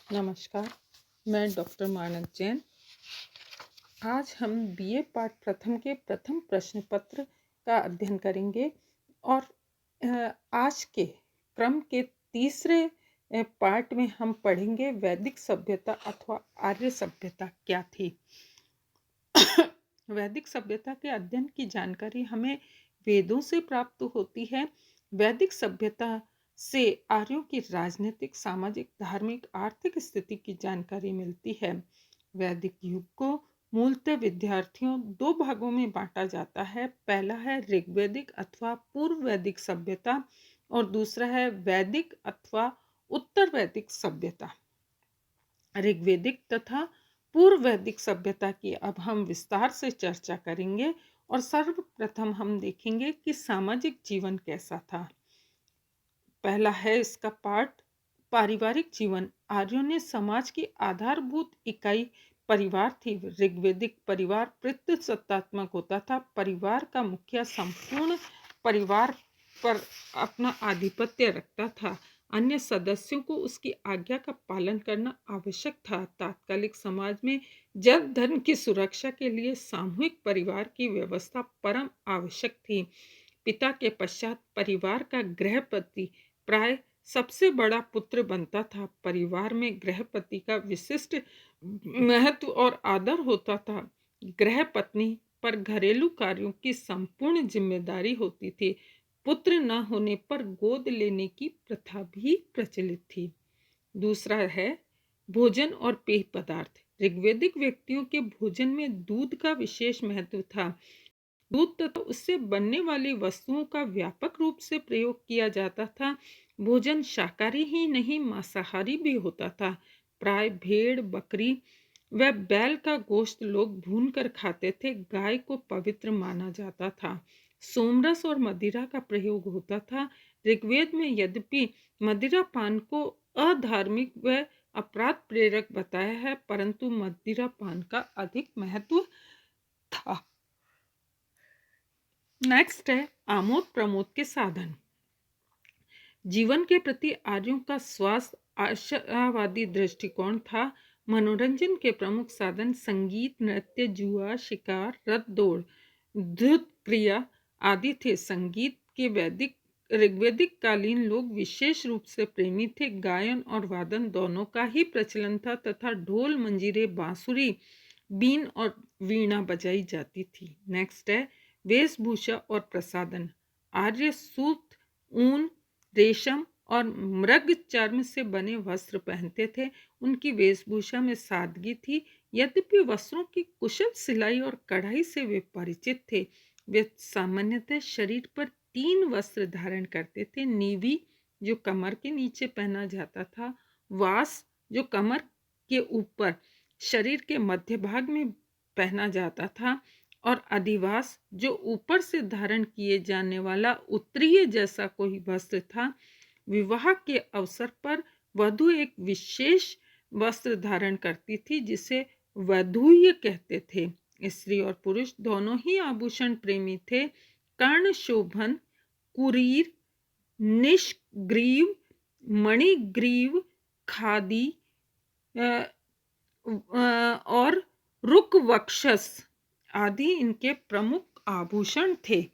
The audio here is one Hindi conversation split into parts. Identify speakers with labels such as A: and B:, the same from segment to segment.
A: नमस्कार, मैं डॉक्टर मानक जैन। आज हम बीए पाठ प्रथम के प्रथम प्रश्न पत्र का अध्ययन करेंगे और आज के क्रम के तीसरे पार्ट में हम पढ़ेंगे वैदिक सभ्यता अथवा आर्य सभ्यता क्या थी। वैदिक सभ्यता के अध्ययन की जानकारी हमें वेदों से प्राप्त होती है। वैदिक सभ्यता से आर्यों की राजनीतिक, सामाजिक, धार्मिक, आर्थिक स्थिति की जानकारी मिलती है। वैदिक युग को मूलतः विद्यार्थियों दो भागों में बांटा जाता है। पहला है ऋग्वैदिक अथवा पूर्व वैदिक सभ्यता और दूसरा है वैदिक अथवा उत्तर वैदिक सभ्यता। ऋग्वैदिक तथा पूर्व वैदिक सभ्यता की अब हम विस्तार से चर्चा करेंगे और सर्वप्रथम हम देखेंगे कि सामाजिक जीवन कैसा था। पहला है इसका पार्ट पारिवारिक जीवन। आर्यों ने समाज की आधारभूत इकाई परिवार थी। ऋग्वैदिक परिवार पितृसत्तात्मक होता था। परिवार का मुखिया संपूर्ण परिवार पर अपना आधिपत्य रखता था। अन्य सदस्यों को उसकी आज्ञा का पालन करना आवश्यक था। तात्कालिक समाज में जन धन की सुरक्षा के लिए सामूहिक परिवार की व्यवस्था परम आवश्यक थी। पिता के पश्चात परिवार का गृहपति प्राय सबसे बड़ा पुत्र बनता था। परिवार में गृहपति का विशिष्ट महत्व और आदर होता था। गृहपत्नी पर घरेलू कार्यों की संपूर्ण जिम्मेदारी होती थी। पुत्र न होने पर गोद लेने की प्रथा भी प्रचलित थी। दूसरा है भोजन और पेय पदार्थ। ऋग्वैदिक व्यक्तियों के भोजन में दूध का विशेष महत्व था। दूध तथा उससे बनने वाली वस्तुओं का व्यापक रूप से प्रयोग किया जाता था। भोजन शाकाहारी ही नहीं, मांसाहारी भी होता था। प्राय भेड़, बकरी व बैल का गोश्त लोग भूनकर खाते थे। गाय को पवित्र माना जाता था। सोमरस और मदिरा का प्रयोग होता था। ऋग्वेद में यद्यपि मदिरा पान को अधार्मिक व अपराध प्रेरक बताया है, परंतु मदिरा पान का अधिक महत्व था। नेक्स्ट है आमोद प्रमोद के साधन। जीवन के प्रति आर्यों का स्वास्थ्य आशावादी दृष्टिकोण था। मनोरंजन के प्रमुख साधन संगीत, नृत्य, जुआ, शिकार, रथ दौड़, धुत क्रिया आदि थे। संगीत के ऋग्वैदिक कालीन लोग विशेष रूप से प्रेमी थे। गायन और वादन दोनों का ही प्रचलन था तथा ढोल, मंजीरे, बांसुरी, बीन और वीणा बजाई जाती थी। नेक्स्ट है वेशभूषा और प्रसाधन। आर्य सूत, ऊन, रेशम और मृग चर्म से बने वस्त्र पहनते थे। उनकी वेशभूषा में सादगी थी। यद्यपि वस्त्रों की कुशल सिलाई और कढ़ाई से वे परिचित थे। वे सामान्यतः शरीर पर 3 वस्त्र धारण करते थे। नीवी जो कमर के नीचे पहना जाता था, वास जो कमर के ऊपर शरीर के मध्य भाग में पहना जाता था और अधिवास जो ऊपर से धारण किए जाने वाला उत्तरीय जैसा कोई वस्त्र था। विवाह के अवसर पर वधू एक विशेष वस्त्र धारण करती थी जिसे वधूय कहते थे। स्त्री और पुरुष दोनों ही आभूषण प्रेमी थे। कर्ण शोभन, कुरीर, निष्ग्रीव, मणिग्रीव, खादी और रुकवक्षस आदि इनके प्रमुख आभूषण थे।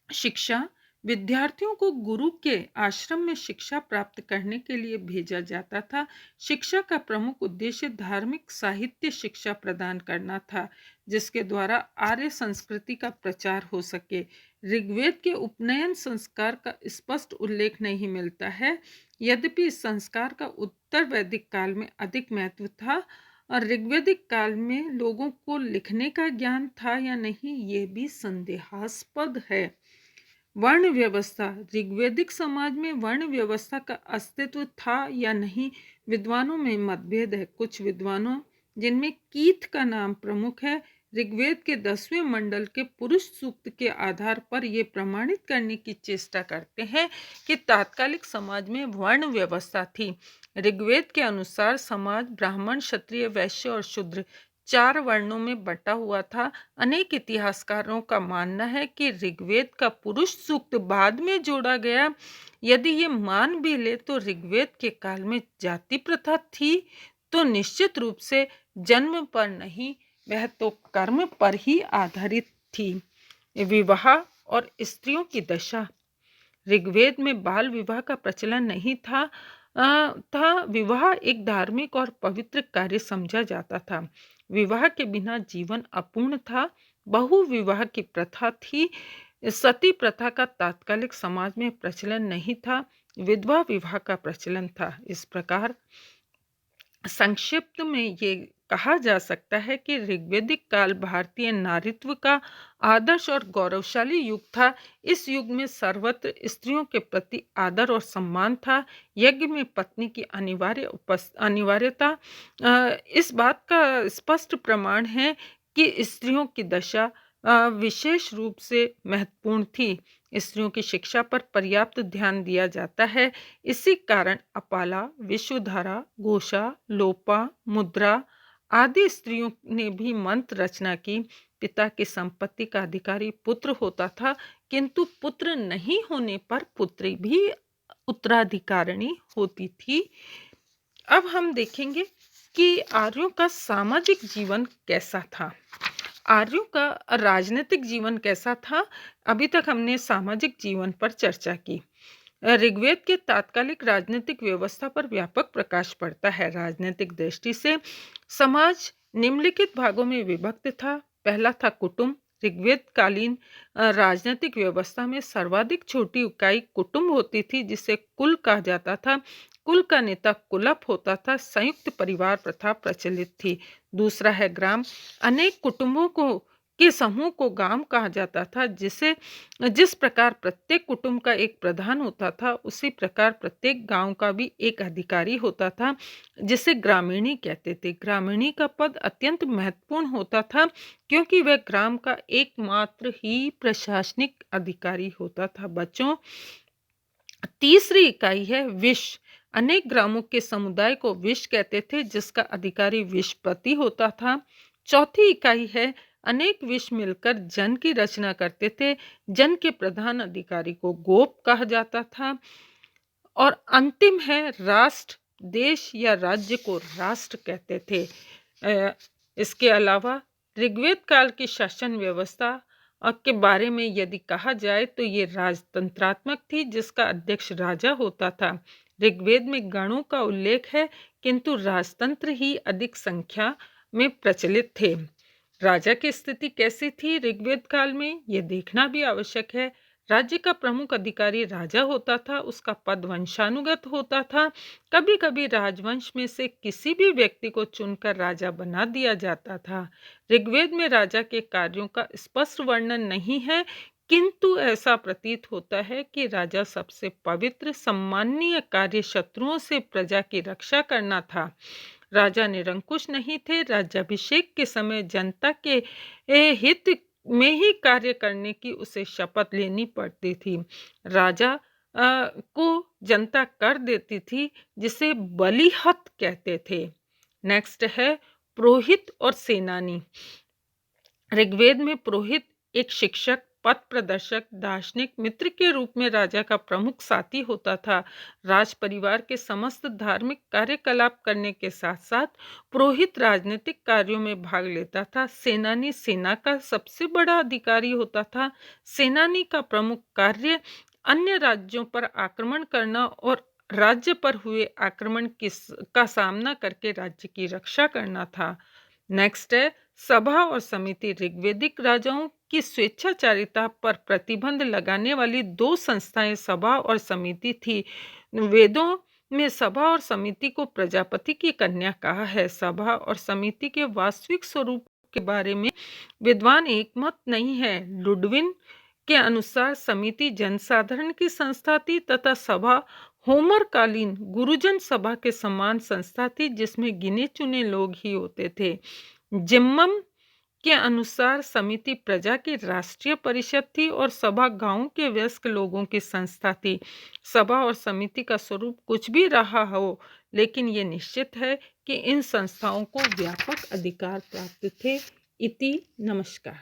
A: शिक्षा। विद्यार्थियों को गुरु के आश्रम में शिक्षा प्राप्त करने के लिए भेजा जाता था। शिक्षा का प्रमुख उद्देश्य धार्मिक साहित्य शिक्षा प्रदान करना था, जिसके द्वारा आर्य संस्कृति का प्रचार हो सके। ऋग्वेद के उपनयन संस्कार का स्पष्ट उल्लेख नहीं मिलता है। यद्यपि इस संस्कार का उत्तर वैदिक काल में अधिक महत्व था और ऋग्वैदिक काल में लोगों को लिखने का ज्ञान था या नहीं, ये भी संदेहास्पद है। वर्ण व्यवस्था। ऋग्वैदिक समाज में वर्ण व्यवस्था का अस्तित्व था या नहीं, विद्वानों में मतभेद है। कुछ विद्वानों, जिनमें कीथ का नाम प्रमुख है, ऋग्वेद के 10वें मंडल के पुरुष सूक्त के आधार पर यह प्रमाणित करने की चेष्टा करते हैं कि तात्कालिक समाज में वर्ण व्यवस्था थी। ऋग्वेद के अनुसार समाज ब्राह्मण, क्षत्रिय, वैश्य और शूद्र 4 वर्णों में बटा हुआ था। अनेक इतिहासकारों का मानना है कि ऋग्वेद का पुरुष सूक्त बाद में जोड़ा गया। यदि ये मान भी ले तो ऋग्वेद के काल में जाति प्रथा थी तो निश्चित रूप से जन्म पर नहीं, वह तो कर्म पर ही आधारित थी। विवाह और स्त्रियों की दशा। ऋग्वेद में बाल विवाह का प्रचलन नहीं था। विवाह एक धार्मिक और पवित्र कार्य समझा जाता था। विवाह के बिना जीवन अपूर्ण था। बहु विवाह की प्रथा थी। सती प्रथा का तात्कालिक समाज में प्रचलन नहीं था। विधवा विवाह का प्रचलन था। इस प्रकार संक्षिप्त में ये कहा जा सकता है कि ऋग्वैदिक काल भारतीय नारीत्व का आदर्श और गौरवशाली युग था। इस युग में सर्वत्र स्त्रियों के प्रति आदर और सम्मान था। यज्ञ में पत्नी की अनिवार्यता इस बात का स्पष्ट प्रमाण है कि स्त्रियों की दशा विशेष रूप से महत्वपूर्ण थी। स्त्रियों की शिक्षा पर पर्याप्त ध्यान दिया जाता है। इसी कारण अपाला, विश्वधारा, घोषा, लोपा, मुद्रा आदि स्त्रियों ने भी मंत्र रचना की। पिता की संपत्ति का अधिकारी पुत्र होता था, किंतु पुत्र नहीं होने पर पुत्री भी उत्तराधिकारिणी होती थी। अब हम देखेंगे कि आर्यों का सामाजिक जीवन कैसा था। आर्यों का राजनीतिक जीवन कैसा था। अभी तक हमने सामाजिक जीवन पर चर्चा की। ऋग्वेद के तात्कालिक राजनीतिक व्यवस्था पर व्यापक प्रकाश पड़ता है। राजनीतिक दृष्टि से समाज निम्नलिखित भागों में विभक्त था। पहला था कुटुंब। ऋग्वेद कालीन राजनीतिक व्यवस्था में सर्वाधिक छोटी इकाई कुटुंब होती थी, जिसे कुल कहा जाता था। कुल का नेता कुलप होता था। संयुक्त परिवार प्रथा प्रचलित थी। दूसरा है ग्राम। अनेक कुटुंबों के समूह को गांव कहा जाता था। जिस प्रकार प्रत्येक कुटुंब का एक प्रधान होता था, उसी प्रकार प्रत्येक गांव का भी एक अधिकारी होता था, जिसे ग्रामीणी कहते थे। ग्रामीणी का पद अत्यंत महत्वपूर्ण होता था, क्योंकि वह ग्राम का एकमात्र ही प्रशासनिक अधिकारी होता था। बच्चों, तीसरी इकाई है विश। अनेक ग्रामों के समुदाय को विश कहते थे, जिसका अधिकारी विशपति होता था। चौथी इकाई है अनेक विश मिलकर जन की रचना करते थे। जन के प्रधान अधिकारी को गोप कहा जाता था। और अंतिम है राष्ट्र। देश या राज्य को राष्ट्र कहते थे। इसके अलावा ऋग्वेद काल की शासन व्यवस्था के बारे में यदि कहा जाए तो ये राजतंत्रात्मक थी, जिसका अध्यक्ष राजा होता था। ऋग्वेद में गणों का उल्लेख है, किंतु राजतंत्र ही अधिक संख्या में प्रचलित थे। राजा की स्थिति कैसी थी ऋग्वेद काल में, यह देखना भी आवश्यक है। राज्य का प्रमुख अधिकारी राजा होता था। उसका पद वंशानुगत होता था। कभी कभी राजवंश में से किसी भी व्यक्ति को चुनकर राजा बना दिया जाता था। ऋग्वेद में राजा के कार्यों का स्पष्ट वर्णन नहीं है, किंतु ऐसा प्रतीत होता है कि राजा सबसे पवित्र सम्माननीय कार्य शत्रुओं से प्रजा की रक्षा करना था। राजा निरंकुश नहीं थे। राज्याभिषेक के समय जनता के हित में ही कार्य करने की उसे शपथ लेनी पड़ती थी। राजा को जनता कर देती थी, जिसे बलिहत कहते थे। नेक्स्ट है पुरोहित और सेनानी। ऋग्वेद में पुरोहित एक शिक्षक, पथ प्रदर्शक, दार्शनिक, मित्र के रूप में राजा का प्रमुख साथी होता था। राज परिवार के समस्त धार्मिक कार्यकलाप करने के साथ साथ पुरोहित राजनीतिक कार्यों में भाग लेता था। सेनानी सेना का सबसे बड़ा अधिकारी होता था। सेनानी का प्रमुख कार्य अन्य राज्यों पर आक्रमण करना और राज्य पर हुए आक्रमण का सामना करके राज्य की रक्षा करना था। नेक्स्ट है सभा और समिति। ऋग्वैदिक राजाओं की स्वेच्छाचारिता पर प्रतिबंध लगाने वाली दो संस्थाएं सभा और समिति थी। वेदों में सभा और समिति को प्रजापति की कन्या कहा है। सभा और समिति के वास्तविक स्वरूप के बारे में विद्वान एकमत नहीं है। लुडविन के अनुसार समिति जनसाधारण की संस्था थी तथा सभा होमर कालीन गुरुजन सभा के समान संस्था थी, जिसमें गिने चुने लोग ही होते थे। जिम्मम के अनुसार समिति प्रजा की राष्ट्रीय परिषद थी और सभा गांव के वयस्क लोगों की संस्था थी। सभा और समिति का स्वरूप कुछ भी रहा हो, लेकिन ये निश्चित है कि इन संस्थाओं को व्यापक अधिकार प्राप्त थे। इति नमस्कार।